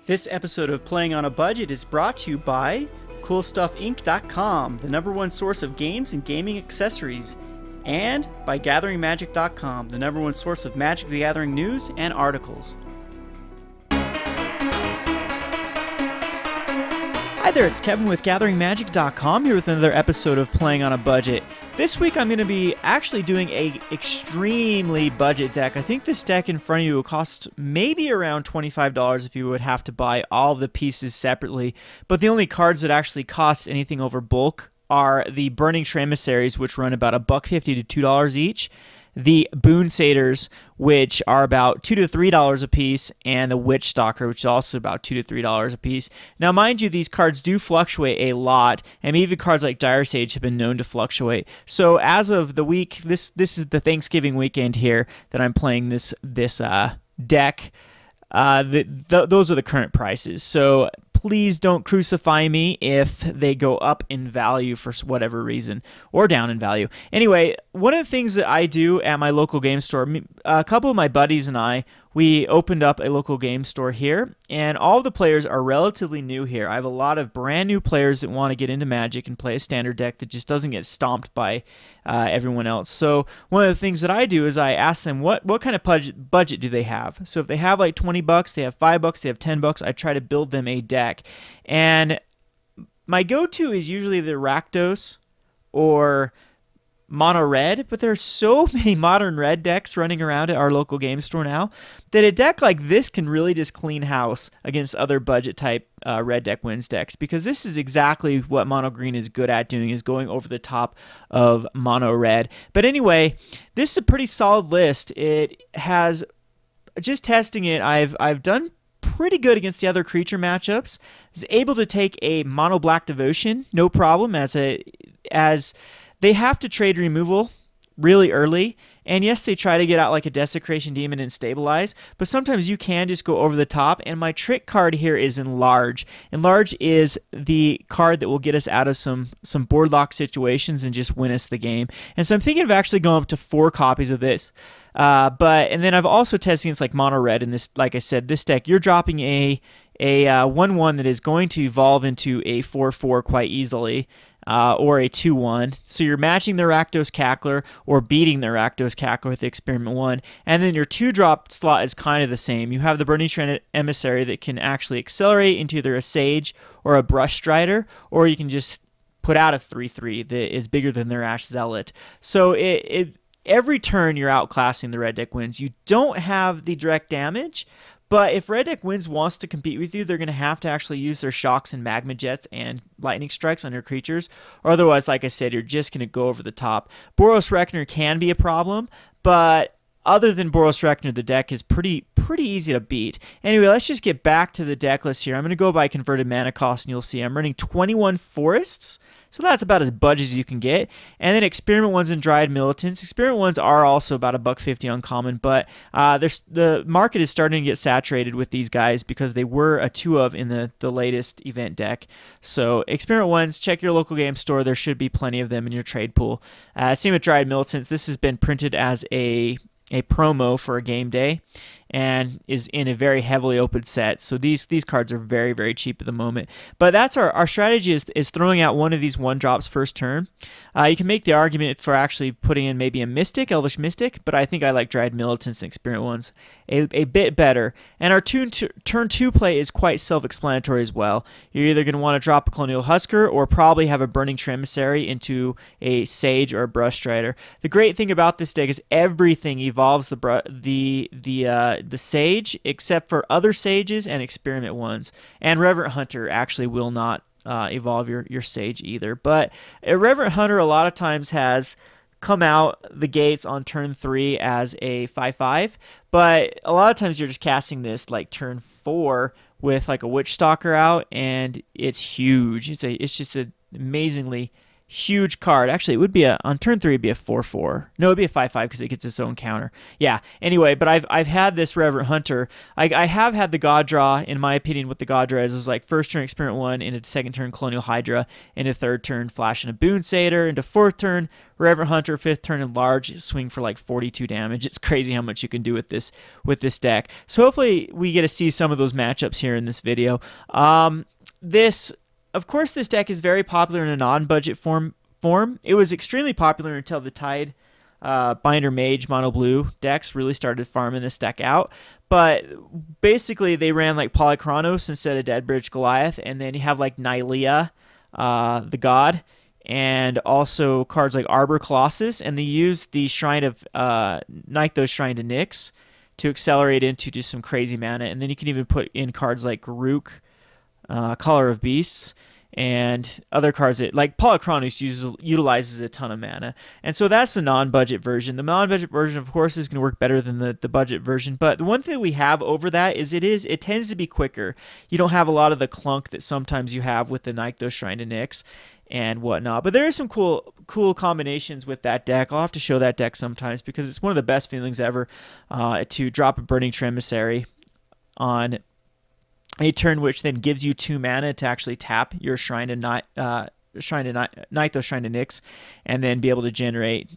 This episode of Playing on a Budget is brought to you by CoolStuffInc.com, the #1 source of games and gaming accessories, and by GatheringMagic.com, the #1 source of Magic the Gathering news and articles. Hi there, it's Kevin with GatheringMagic.com here with another episode of Playing on a Budget. This week I'm going to be actually doing a extremely budget deck. I think this deck in front of you will cost maybe around $25 if you would have to buy all the pieces separately, but the only cards that actually cost anything over bulk are the Burning-Tree Emissaries, which run about $1.50 to $2 each, the Boon Satyrs, which are about $2 to $3 a piece, and the Witchstalker, which is also about $2 to $3 a piece. Now, mind you, these cards do fluctuate a lot, and even cards like Gyre Sage have been known to fluctuate. So, as of the week, this is the Thanksgiving weekend here that I'm playing this deck. Those are the current prices. So please don't crucify me if they go up in value for whatever reason, or down in value. Anyway, one of the things that I do at my local game store, a couple of my buddies and I, we opened up a local game store here, and all of the players are relatively new here. I have a lot of brand new players that want to get into Magic and play a standard deck that just doesn't get stomped by everyone else. So one of the things that I do is I ask them what kind of budget do they have. So if they have like $20, they have $5, they have $10, I try to build them a deck. And my go-to is usually the Rakdos or mono red, but there's so many modern red decks running around at our local game store now that a deck like this can really just clean house against other budget type red deck wins decks, because this is exactly what mono green is good at doing, is going over the top of mono red. But anyway, this is a pretty solid list. It has, just testing it, I've done pretty good against the other creature matchups. I was able to take a mono black devotion, no problem, as they have to trade removal really early, and yes, they try to get out like a Desecration Demon and stabilize, but sometimes you can just go over the top, and my trick card here is Enlarge. Enlarge is the card that will get us out of some board lock situations and just win us the game, and so I'm thinking of actually going up to 4 copies of this. And then I've also tested against like mono red in this, like I said, this deck, you're dropping a 1/1 that is going to evolve into a 4/4 quite easily. Or a 2/1. So you're matching the Rakdos Cackler or beating the Rakdos Cackler with the Experiment 1. And then your 2-drop slot is kind of the same. You have the Burning-Tree Emissary that can actually accelerate into either a Sage or a Brushstrider, or you can just put out a 3/3 that is bigger than their Ash Zealot. So every turn you're outclassing the red deck wins. You don't have the direct damage, but if Red Deck Wins wants to compete with you, they're going to have to actually use their Shocks and Magma Jets and Lightning Strikes on your creatures. Or otherwise, like I said, you're just going to go over the top. Boros Reckoner can be a problem, but other than Boros Reckoner, the deck is pretty easy to beat. Anyway, let's just get back to the deck list here. I'm going to go by converted mana cost, and you'll see I'm running 21 Forests. So that's about as budget as you can get. And then Experiment 1s and Dryad Militants. Experiment 1s are also about $1.50 uncommon, but the market is starting to get saturated with these guys because they were a 2 of in the latest event deck. So Experiment 1s, check your local game store. There should be plenty of them in your trade pool. Same with Dryad Militants. This has been printed as a promo for a game day and is in a very heavily opened set. So these cards are very, very cheap at the moment. But that's our strategy is throwing out one of these 1-drops first turn. You can make the argument for actually putting in maybe a Mystic, Elvish Mystic, but I think I like Dryad Militants and Experiment 1s a bit better. And our turn 2 play is quite self-explanatory as well. You're either going to want to drop a Kalonian Tusker or probably have a Burning-Tree Emissary into a Sage or a Brushstrider. The great thing about this deck is everything evolves the Sage, except for other Sages and Experiment 1s. And Reverent Hunter actually will not evolve your Sage either. But Reverent Hunter a lot of times has come out the gates on turn 3 as a 5/5, but a lot of times you're just casting this like turn 4 with like a Witchstalker out, and it's huge. It's just an amazingly huge card. Actually, it would be on turn 3 it'd be a 4/4. No, it'd be a 5/5 because it gets its own counter. Yeah. Anyway, but I've had this Reverent Hunter. I have had the God draw. In my opinion, what the God draw is like first turn Experiment 1, into second turn Colonial Hydra, into third turn Flash and a Boon Satyr, into fourth turn Reverent Hunter, fifth turn Enlarge, swing for like 42 damage. It's crazy how much you can do with this deck. So hopefully we get to see some of those matchups here in this video. Of course, this deck is very popular in a non-budget form. It was extremely popular until the Tide Binder Mage Mono Blue decks really started farming this deck out. But basically, they ran like Polychronos instead of Deadbridge Goliath, and then you have like Nylea, the God, and also cards like Arbor Colossus, and they use the Shrine of Nykthos Shrine to Nyx to accelerate into just some crazy mana, and then you can even put in cards like Garruk, Color of Beasts, and other cards that, like Polychronos utilizes a ton of mana. And so that's the non-budget version. The non-budget version, of course, is going to work better than the budget version. But the one thing we have over that is it tends to be quicker. You don't have a lot of the clunk that sometimes you have with the Nykthos Shrine to Nyx and whatnot. But there are some cool combinations with that deck. I'll have to show that deck sometimes because it's one of the best feelings ever to drop a Burning-Tree Emissary on a turn, which then gives you 2 mana to actually tap your Nykthos Shrine to Nyx, and then be able to generate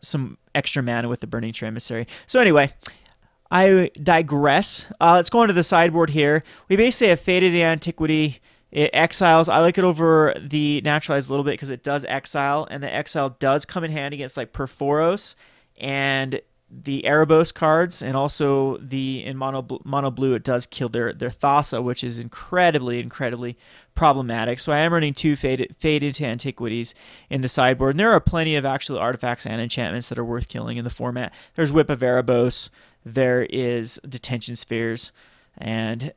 some extra mana with the Burning-Tree Emissary. So anyway, I digress. Let's go on to the sideboard here. We basically have Fate of the Antiquity. It exiles. I like it over the Naturalize a little bit because it does exile, and the exile does come in handy against like Perforos and the Erebos cards, and also in mono blue it does kill their Thassa, which is incredibly problematic. So I am running 2 Fade into Antiquities in the sideboard, and there are plenty of actual artifacts and enchantments that are worth killing in the format. There's Whip of Erebos, there is Detention Spheres, and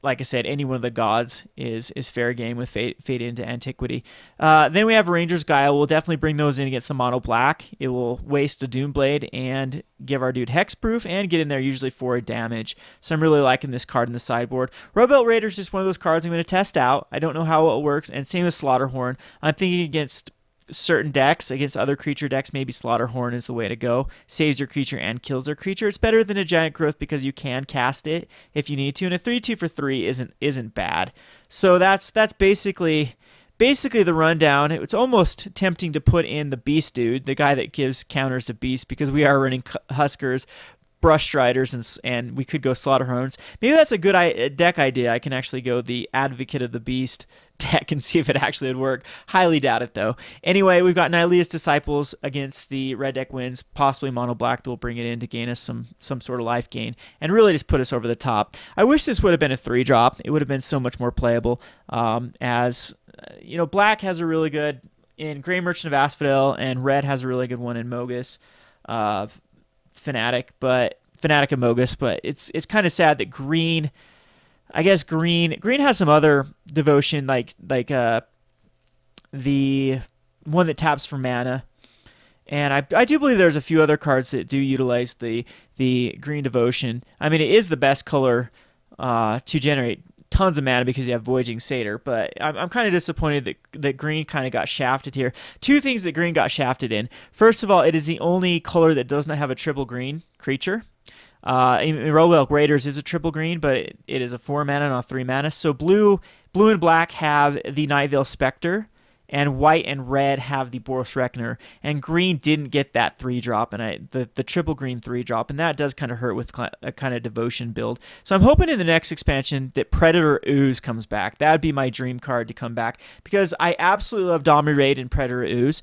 like I said, any one of the gods is fair game with Fade into Antiquity. Then we have Ranger's Guile. We'll definitely bring those in against the mono black. It will waste a Doomblade and give our dude hexproof and get in there usually for a damage. So I'm really liking this card in the sideboard. Rubblebelt Raider is just one of those cards I'm going to test out. I don't know how it works. And same with Slaughterhorn. I'm thinking against certain decks, against other creature decks, maybe Slaughterhorn is the way to go. Saves your creature and kills their creature. It's better than a Giant Growth because you can cast it if you need to, and a 3/2 for 3 isn't bad. So that's basically the rundown. It's almost tempting to put in the Beast dude, the guy that gives counters to Beast, because we are running Huskers, Brushstriders, and we could go Slaughterhorns. Maybe that's a good deck idea. I can actually go the Advocate of the Beast deck and see if it actually would work. Highly doubt it, though. Anyway, we've got Nylea's Disciples against the red deck wins, possibly mono black that will bring it in to gain us some sort of life gain and really just put us over the top. I wish this would have been a 3-drop. It would have been so much more playable. Black has a really good in Grey Merchant of Asphodel, and red has a really good one in Mogus. Fanatic of Mogus, but it's kind of sad that green has some other devotion like the one that taps for mana, and I do believe there's a few other cards that do utilize the green devotion. I mean, it is the best color to generate tons of mana because you have Voyaging Satyr, but I'm kind of disappointed that green kind of got shafted here. 2 things that green got shafted in. First of all, it is the only color that does not have a triple green creature. Rubblebelt Raiders is a triple green, but it is a 4 mana, not 3 mana. So blue and black have the Nightveil Spectre, and white and red have the Boros Reckoner, and green didn't get that 3-drop, and the triple green 3-drop, and that does kind of hurt with a kind of devotion build. So I'm hoping in the next expansion that Predator Ooze comes back. That would be my dream card to come back, because I absolutely love Domri Raid and Predator Ooze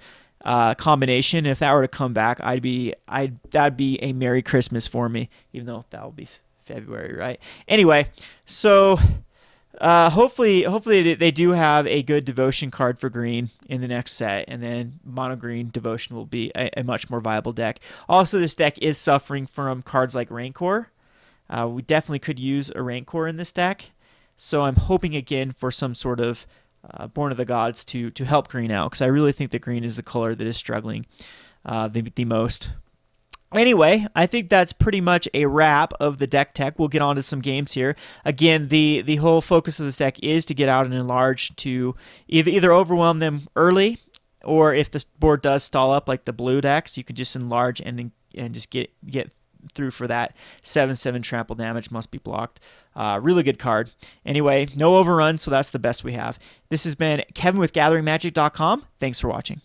combination. If that were to come back, that'd be a Merry Christmas for me, even though that will be February, right? Anyway, so hopefully they do have a good devotion card for green in the next set, and then mono green devotion will be a much more viable deck. Also, this deck is suffering from cards like Rancor. We definitely could use a Rancor in this deck, so I'm hoping again for some sort of Born of the Gods to help green out, because I really think that green is the color that is struggling the most. Anyway, I think that's pretty much a wrap of the deck tech. We'll get on to some games here. Again, the whole focus of this deck is to get out and enlarge to either overwhelm them early, or if the board does stall up like the blue decks, you can just enlarge and just get through for that 7/7 trample damage. Must be blocked. Really good card. Anyway, no overrun, so that's the best we have. This has been Kevin with GatheringMagic.com. Thanks for watching.